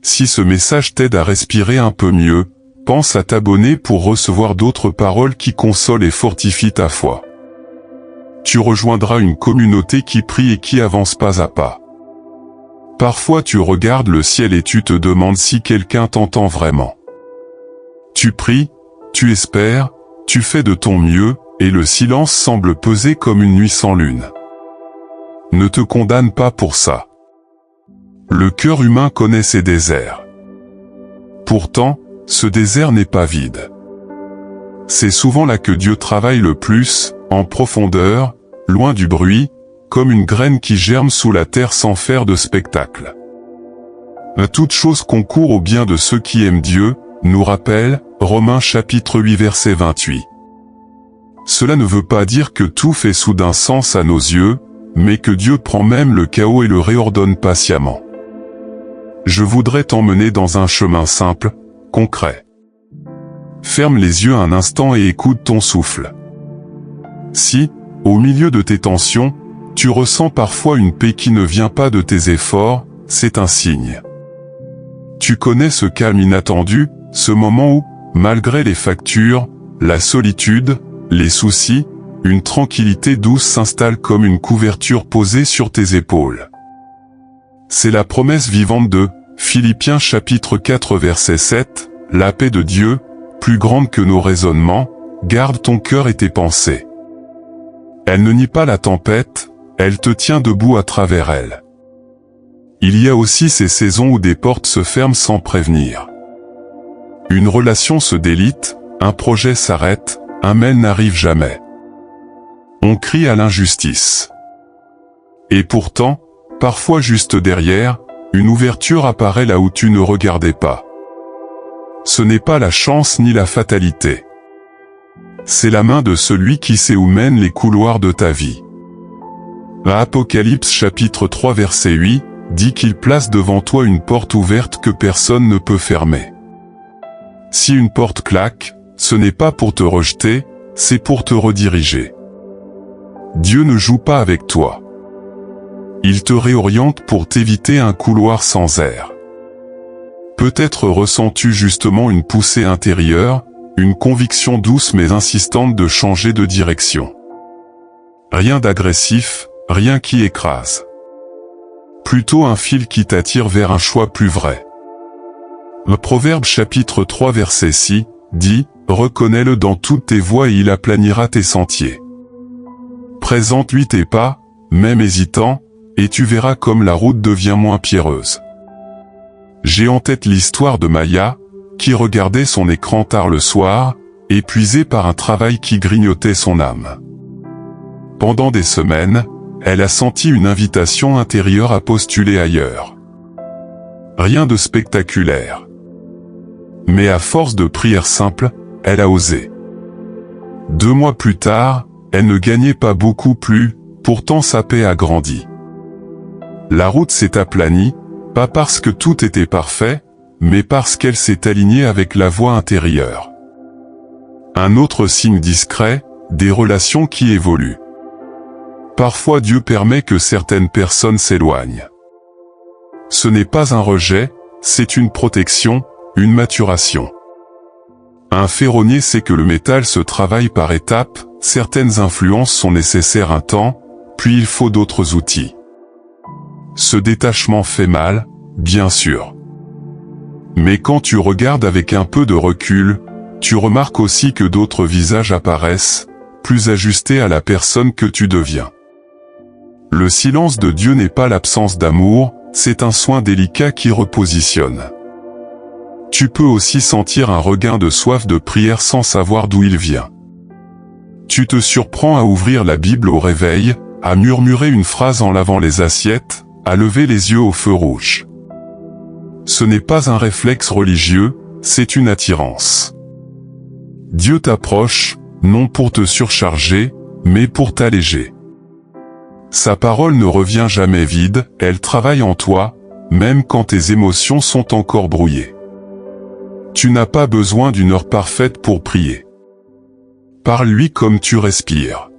Si ce message t'aide à respirer un peu mieux, pense à t'abonner pour recevoir d'autres paroles qui consolent et fortifient ta foi. Tu rejoindras une communauté qui prie et qui avance pas à pas. Parfois tu regardes le ciel et tu te demandes si quelqu'un t'entend vraiment. Tu pries, tu espères, tu fais de ton mieux, et le silence semble peser comme une nuit sans lune. Ne te condamne pas pour ça. Le cœur humain connaît ses déserts. Pourtant, ce désert n'est pas vide. C'est souvent là que Dieu travaille le plus, en profondeur, loin du bruit, comme une graine qui germe sous la terre sans faire de spectacle. Toute chose concourt au bien de ceux qui aiment Dieu, nous rappelle Romains chapitre 8 verset 28. Cela ne veut pas dire que tout fait soudain sens à nos yeux, mais que Dieu prend même le chaos et le réordonne patiemment. Je voudrais t'emmener dans un chemin simple, concret. Ferme les yeux un instant et écoute ton souffle. Si, au milieu de tes tensions, tu ressens parfois une paix qui ne vient pas de tes efforts, c'est un signe. Tu connais ce calme inattendu, ce moment où, malgré les factures, la solitude, les soucis, une tranquillité douce s'installe comme une couverture posée sur tes épaules. C'est la promesse vivante de Philippiens chapitre 4 verset 7, la paix de Dieu, plus grande que nos raisonnements, garde ton cœur et tes pensées. Elle ne nie pas la tempête, elle te tient debout à travers elle. Il y a aussi ces saisons où des portes se ferment sans prévenir. Une relation se délite, un projet s'arrête, un mail n'arrive jamais. On crie à l'injustice. Et pourtant, parfois juste derrière, une ouverture apparaît là où tu ne regardais pas. Ce n'est pas la chance ni la fatalité. C'est la main de celui qui sait où mènent les couloirs de ta vie. Apocalypse chapitre 3 verset 8, dit qu'il place devant toi une porte ouverte que personne ne peut fermer. Si une porte claque, ce n'est pas pour te rejeter, c'est pour te rediriger. Dieu ne joue pas avec toi. Il te réoriente pour t'éviter un couloir sans air. Peut-être ressens-tu justement une poussée intérieure, une conviction douce mais insistante de changer de direction. Rien d'agressif, rien qui écrase. Plutôt un fil qui t'attire vers un choix plus vrai. Le Proverbe chapitre 3 verset 6, dit, « Reconnais-le dans toutes tes voies et il aplanira tes sentiers. » Présente-lui tes pas, même hésitants, et tu verras comme la route devient moins pierreuse. J'ai en tête l'histoire de Maya, qui regardait son écran tard le soir, épuisée par un travail qui grignotait son âme. Pendant des semaines, elle a senti une invitation intérieure à postuler ailleurs. Rien de spectaculaire. Mais à force de prières simples, elle a osé. 2 mois plus tard, elle ne gagnait pas beaucoup plus, pourtant sa paix a grandi. La route s'est aplanie, pas parce que tout était parfait, mais parce qu'elle s'est alignée avec la voie intérieure. Un autre signe discret, des relations qui évoluent. Parfois Dieu permet que certaines personnes s'éloignent. Ce n'est pas un rejet, c'est une protection, une maturation. Un ferronnier sait que le métal se travaille par étapes, certaines influences sont nécessaires un temps, puis il faut d'autres outils. Ce détachement fait mal, bien sûr. Mais quand tu regardes avec un peu de recul, tu remarques aussi que d'autres visages apparaissent, plus ajustés à la personne que tu deviens. Le silence de Dieu n'est pas l'absence d'amour, c'est un soin délicat qui repositionne. Tu peux aussi sentir un regain de soif de prière sans savoir d'où il vient. Tu te surprends à ouvrir la Bible au réveil, à murmurer une phrase en lavant les assiettes, à lever les yeux au feu rouge. Ce n'est pas un réflexe religieux, c'est une attirance. Dieu t'approche, non pour te surcharger, mais pour t'alléger. Sa parole ne revient jamais vide, elle travaille en toi, même quand tes émotions sont encore brouillées. Tu n'as pas besoin d'une heure parfaite pour prier. Parle-lui comme tu respires.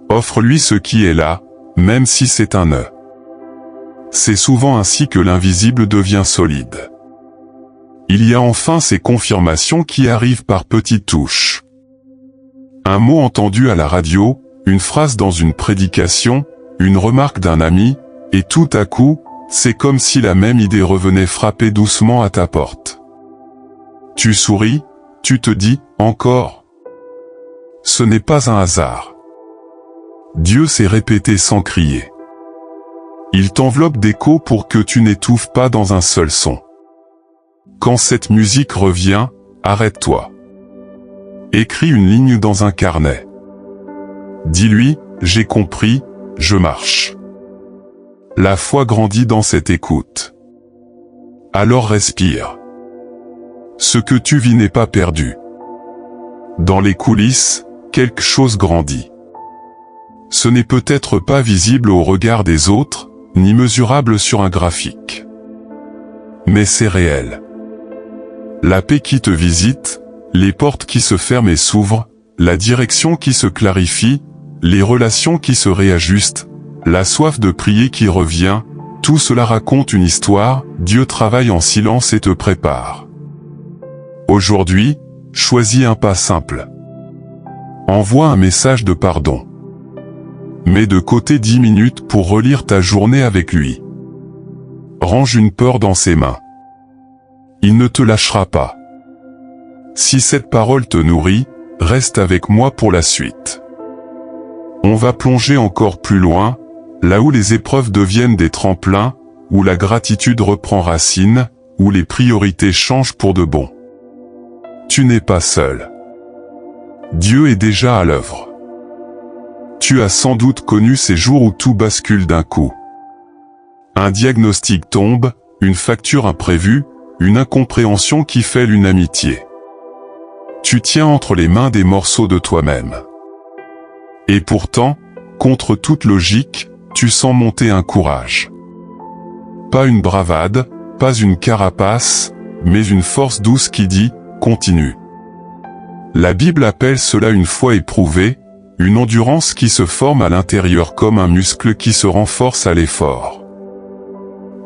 Offre-lui ce qui est là, même si c'est un nœud. c'est souvent ainsi que l'invisible devient solide. Il y a enfin ces confirmations qui arrivent par petites touches. Un mot entendu à la radio, une phrase dans une prédication, une remarque d'un ami, et tout à coup, c'est comme si la même idée revenait frapper doucement à ta porte. Tu souris, tu te dis, encore. Ce n'est pas un hasard. Dieu s'est répété sans crier. Il t'enveloppe d'échos pour que tu n'étouffes pas dans un seul son. Quand cette musique revient, arrête-toi. Écris une ligne dans un carnet. Dis-lui, j'ai compris, je marche. La foi grandit dans cette écoute. Alors respire. Ce que tu vis n'est pas perdu. Dans les coulisses, quelque chose grandit. Ce n'est peut-être pas visible au regard des autres, ni mesurable sur un graphique. Mais c'est réel. La paix qui te visite, les portes qui se ferment et s'ouvrent, la direction qui se clarifie, les relations qui se réajustent, la soif de prier qui revient, tout cela raconte une histoire, Dieu travaille en silence et te prépare. Aujourd'hui, choisis un pas simple. Envoie un message de pardon. Mets de côté 10 minutes pour relire ta journée avec lui. Range une peur dans ses mains. Il ne te lâchera pas. Si cette parole te nourrit, reste avec moi pour la suite. On va plonger encore plus loin, là où les épreuves deviennent des tremplins, où la gratitude reprend racine, où les priorités changent pour de bon. Tu n'es pas seul. Dieu est déjà à l'œuvre. Tu as sans doute connu ces jours où tout bascule d'un coup. Un diagnostic tombe, une facture imprévue, une incompréhension qui fait l'unanimité. Tu tiens entre les mains des morceaux de toi-même. Et pourtant, contre toute logique, tu sens monter un courage. Pas une bravade, pas une carapace, mais une force douce qui dit « Continue ». La Bible appelle cela une foi éprouvée, une endurance qui se forme à l'intérieur comme un muscle qui se renforce à l'effort.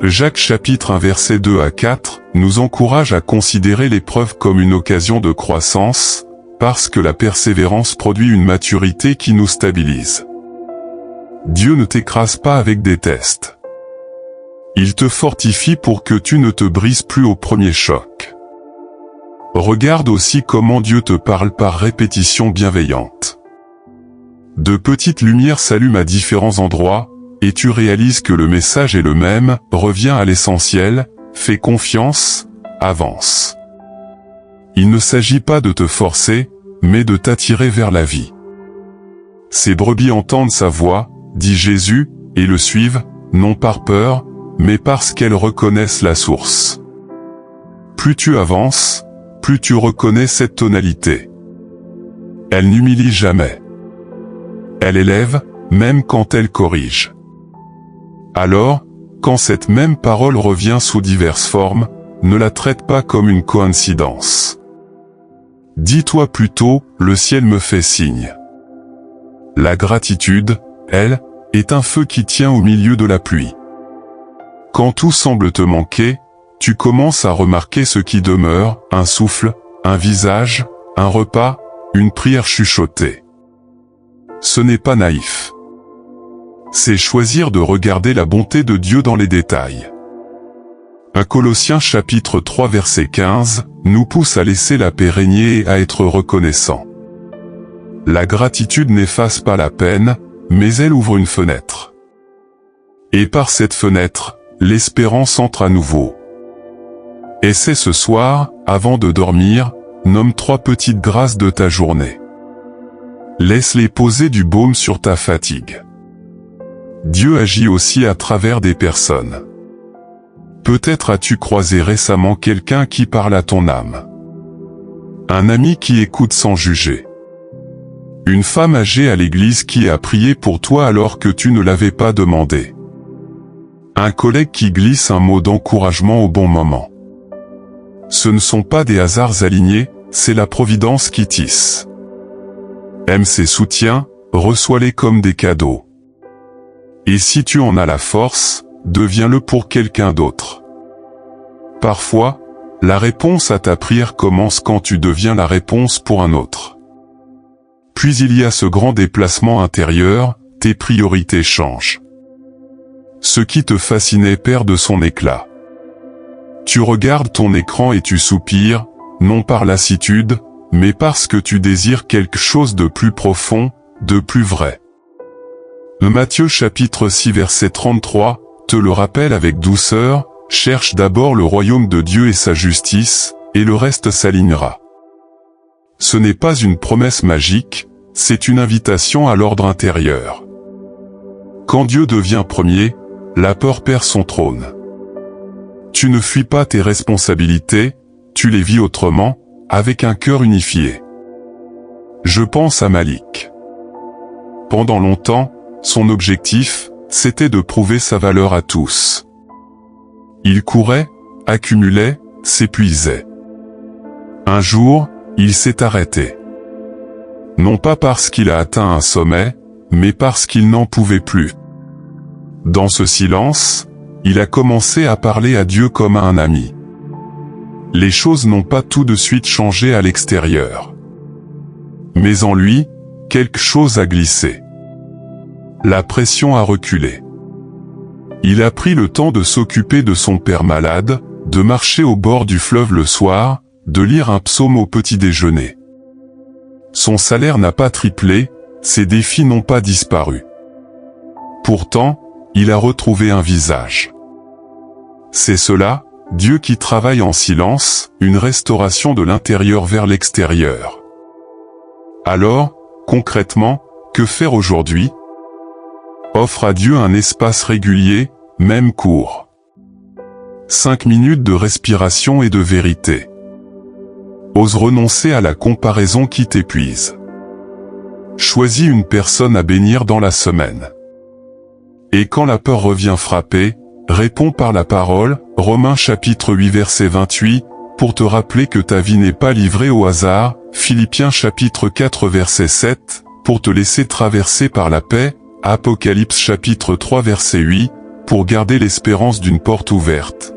Jacques chapitre 1 versets 2 à 4 nous encourage à considérer l'épreuve comme une occasion de croissance, parce que la persévérance produit une maturité qui nous stabilise. Dieu ne t'écrase pas avec des tests. Il te fortifie pour que tu ne te brises plus au premier choc. Regarde aussi comment Dieu te parle par répétition bienveillante. De petites lumières s'allument à différents endroits, et tu réalises que le message est le même, reviens à l'essentiel, fais confiance, avance. Il ne s'agit pas de te forcer, mais de t'attirer vers la vie. Ces brebis entendent sa voix, dit Jésus, et le suivent, non par peur, mais parce qu'elles reconnaissent la source. Plus tu avances, plus tu reconnais cette tonalité. Elle n'humilie jamais. Elle élève, même quand elle corrige. Alors, quand cette même parole revient sous diverses formes, ne la traite pas comme une coïncidence. Dis-toi plutôt, le ciel me fait signe. La gratitude, elle, est un feu qui tient au milieu de la pluie. Quand tout semble te manquer, tu commences à remarquer ce qui demeure, un souffle, un visage, un repas, une prière chuchotée. Ce n'est pas naïf. C'est choisir de regarder la bonté de Dieu dans les détails. 1 Colossiens chapitre 3 verset 15, nous pousse à laisser la paix régner et à être reconnaissant. La gratitude n'efface pas la peine, mais elle ouvre une fenêtre. Et par cette fenêtre, l'espérance entre à nouveau. Essaie ce soir, avant de dormir, nomme 3 petites grâces de ta journée. Laisse-les poser du baume sur ta fatigue. Dieu agit aussi à travers des personnes. Peut-être as-tu croisé récemment quelqu'un qui parle à ton âme. Un ami qui écoute sans juger. Une femme âgée à l'église qui a prié pour toi alors que tu ne l'avais pas demandé. Un collègue qui glisse un mot d'encouragement au bon moment. Ce ne sont pas des hasards alignés, c'est la providence qui tisse. Aime ses soutiens, reçois-les comme des cadeaux. Et si tu en as la force, deviens-le pour quelqu'un d'autre. Parfois, la réponse à ta prière commence quand tu deviens la réponse pour un autre. Puis il y a ce grand déplacement intérieur, tes priorités changent. Ce qui te fascinait perd de son éclat. Tu regardes ton écran et tu soupires, non par lassitude, mais parce que tu désires quelque chose de plus profond, de plus vrai. Matthieu chapitre 6 verset 33, te le rappelle avec douceur, cherche d'abord le royaume de Dieu et sa justice, et le reste s'alignera. Ce n'est pas une promesse magique, c'est une invitation à l'ordre intérieur. Quand Dieu devient premier, la peur perd son trône. Tu ne fuis pas tes responsabilités, tu les vis autrement, avec un cœur unifié. Je pense à Malik. Pendant longtemps, son objectif, c'était de prouver sa valeur à tous. Il courait, accumulait, s'épuisait. Un jour, il s'est arrêté. Non pas parce qu'il a atteint un sommet, mais parce qu'il n'en pouvait plus. Dans ce silence, il a commencé à parler à Dieu comme à un ami. Les choses n'ont pas tout de suite changé à l'extérieur. Mais en lui, quelque chose a glissé. La pression a reculé. Il a pris le temps de s'occuper de son père malade, de marcher au bord du fleuve le soir, de lire un psaume au petit déjeuner. Son salaire n'a pas triplé, ses défis n'ont pas disparu. Pourtant, il a retrouvé un visage. C'est cela, Dieu qui travaille en silence, une restauration de l'intérieur vers l'extérieur. Alors, concrètement, que faire aujourd'hui ? Offre à Dieu un espace régulier, même court. 5 minutes de respiration et de vérité. Ose renoncer à la comparaison qui t'épuise. Choisis une personne à bénir dans la semaine. Et quand la peur revient frapper, réponds par la parole, Romains chapitre 8 verset 28, pour te rappeler que ta vie n'est pas livrée au hasard, Philippiens chapitre 4 verset 7, pour te laisser traverser par la paix, Apocalypse chapitre 3 verset 8, pour garder l'espérance d'une porte ouverte.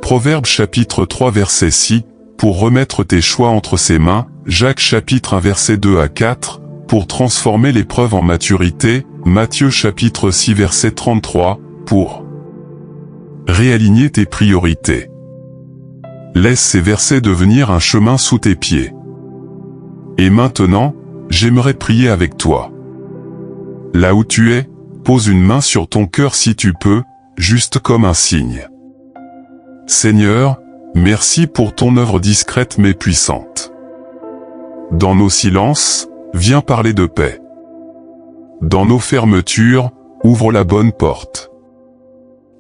Proverbes chapitre 3 verset 6, pour remettre tes choix entre ses mains, Jacques chapitre 1 verset 2 à 4, pour transformer l'épreuve en maturité, Matthieu chapitre 6 verset 33, pour réaligner tes priorités. Laisse ces versets devenir un chemin sous tes pieds. Et maintenant, j'aimerais prier avec toi. Là où tu es, pose une main sur ton cœur si tu peux, juste comme un signe. Seigneur, merci pour ton œuvre discrète mais puissante. Dans nos silences, viens parler de paix. Dans nos fermetures, ouvre la bonne porte.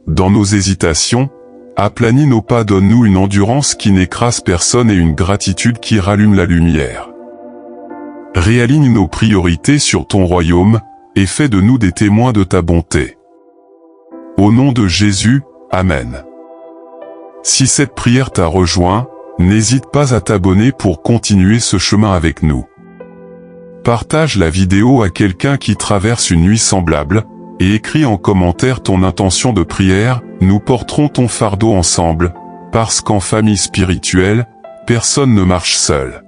Dans nos hésitations, aplanis nos pas, donne-nous une endurance qui n'écrase personne et une gratitude qui rallume la lumière. Réaligne nos priorités sur ton royaume, et fais de nous des témoins de ta bonté. Au nom de Jésus, Amen. Si cette prière t'a rejoint, n'hésite pas à t'abonner pour continuer ce chemin avec nous. Partage la vidéo à quelqu'un qui traverse une nuit semblable, et écris en commentaire ton intention de prière, nous porterons ton fardeau ensemble, parce qu'en famille spirituelle, personne ne marche seul.